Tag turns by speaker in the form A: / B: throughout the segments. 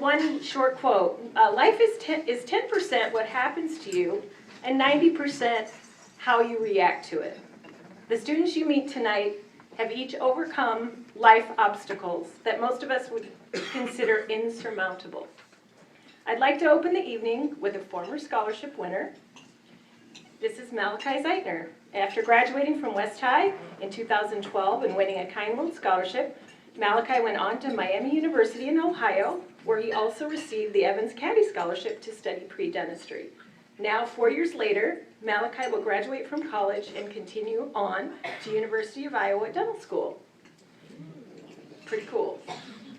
A: one short quote. Life is 10% what happens to you and 90% how you react to it. The students you meet tonight have each overcome life obstacles that most of us would consider insurmountable. I'd like to open the evening with a former scholarship winner. This is Malachi Zeitner. After graduating from West High in 2012 and winning a Kindle Scholarship, Malachi went on to Miami University in Ohio, where he also received the Evans Caddy Scholarship to study pre-dentistry. Now, 4 years later, Malachi will graduate from college and continue on to University of Iowa Dental School. Pretty cool.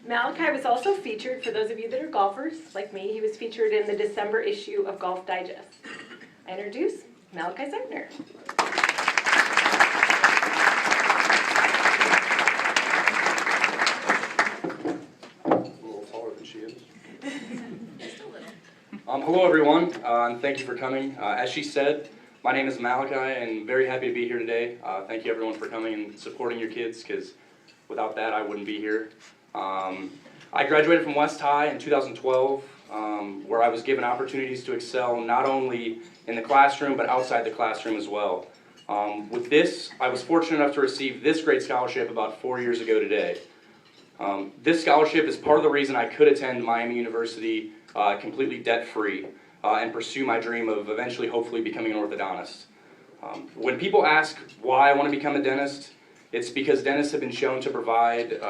A: Malachi was also featured, for those of you that are golfers like me, he was featured in the December issue of Golf Digest. I introduce Malachi Zeitner.
B: Hello everyone, and thank you for coming. As she said, my name is Malachi and very happy to be here today. Thank you everyone for coming and supporting your kids, because without that I wouldn't be here. I graduated from West High in 2012, where I was given opportunities to excel not only in the classroom but outside the classroom as well. With this, I was fortunate enough to receive this great scholarship about 4 years ago today. This scholarship is part of the reason I could attend Miami University completely debt-free and pursue my dream of eventually, hopefully, becoming an orthodontist. When people ask why I want to become a dentist, it's because dentists have been shown to provide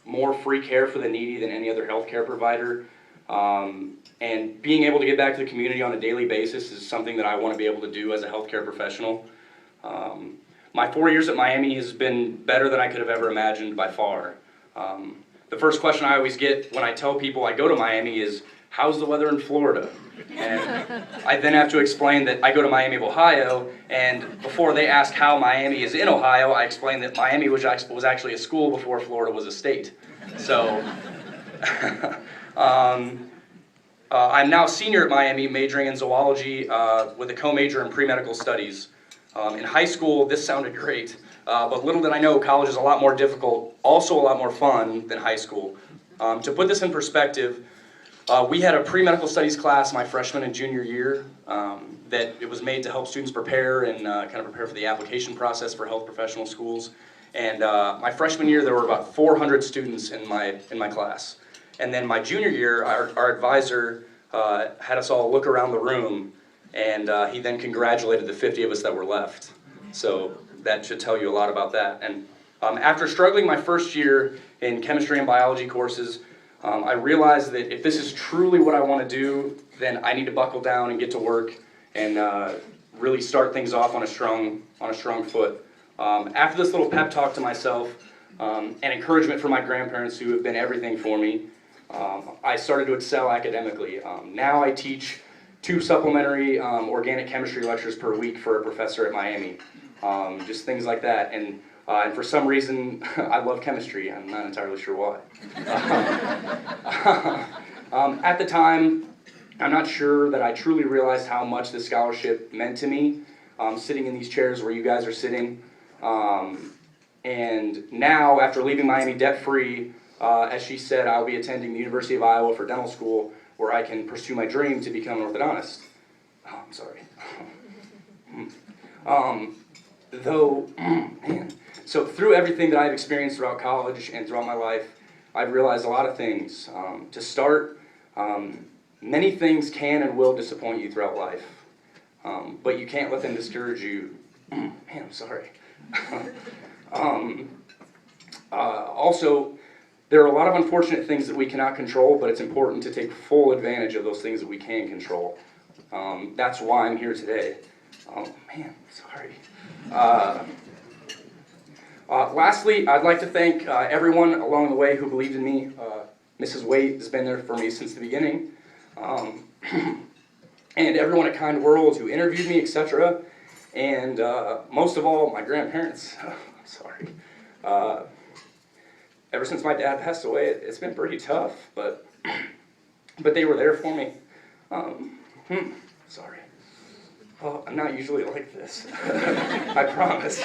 B: more free care for the needy than any other healthcare provider. And being able to give back to the community on a daily basis is something that I want to be able to do as a healthcare professional. My 4 years at Miami has been better than I could have ever imagined by far. The first question I always get when I tell people I go to Miami is, how's the weather in Florida? And I then have to explain that I go to Miami of Ohio, and before they ask how Miami is in Ohio, I explain that Miami was actually a school before Florida was a state. So, I'm now a senior at Miami, majoring in zoology with a co-major in pre-medical studies. In high school, this sounded great, but little did I know college is a lot more difficult, also a lot more fun than high school. To put this in perspective, we had a pre-medical studies class my freshman and junior year that it was made to help students prepare and kind of prepare for the application process for health professional schools. And my freshman year, there were about 400 students in my class. And then my junior year, our advisor had us all look around the room, and he then congratulated the 50 of us that were left. So that should tell you a lot about that. And after struggling my first year in chemistry and biology courses, I realized that if this is truly what I want to do, then I need to buckle down and get to work and really start things off on a strong foot. After this little pep talk to myself and encouragement from my grandparents, who have been everything for me, I started to excel academically. Now I teach 2 supplementary organic chemistry lectures per week for a professor at Miami. Just things like that. And for some reason, I love chemistry. I'm not entirely sure why. At the time, I'm not sure that I truly realized how much this scholarship meant to me, sitting in these chairs where you guys are sitting. And now, after leaving Miami debt-free, as she said, I'll be attending the University of Iowa for dental school, where I can pursue my dream to become an orthodontist. Oh, I'm sorry. So through everything that I've experienced throughout college and throughout my life, I've realized a lot of things. To start, many things can and will disappoint you throughout life, but you can't let them discourage you. Man, I'm sorry. Also, there are a lot of unfortunate things that we cannot control, but it's important to take full advantage of those things that we can control. That's why I'm here today. Oh man, sorry. Lastly, I'd like to thank everyone along the way who believed in me. Mrs. Waitt has been there for me since the beginning. And everyone at Kind World who interviewed me, etc. And most of all, my grandparents. I'm sorry. Ever since my dad passed away, it's been pretty tough, but they were there for me. Sorry. Oh, I'm not usually like this. I promise.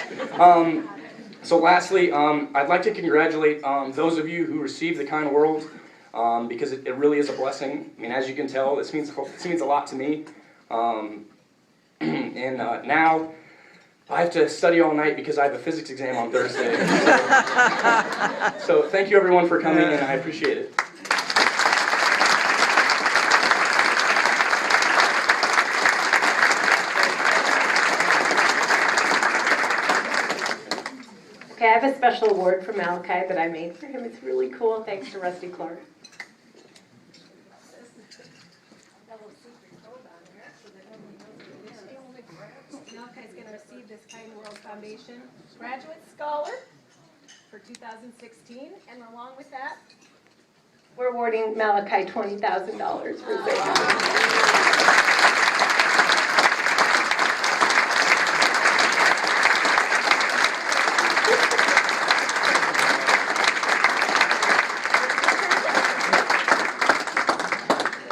B: So lastly, I'd like to congratulate those of you who received the Kind World. because it really is a blessing. I mean, as you can tell, this means a lot to me. And now I have to study all night because I have a physics exam on Thursday. So thank you everyone for coming, and I appreciate it.
A: Okay, I have a special award for Malachi that I made for him. It's really cool, thanks to Rusty Clark.
C: Malachi's going to receive this Kind World Foundation Graduate Scholar for 2016, and along with that,
A: We're awarding Malachi $20,000 for his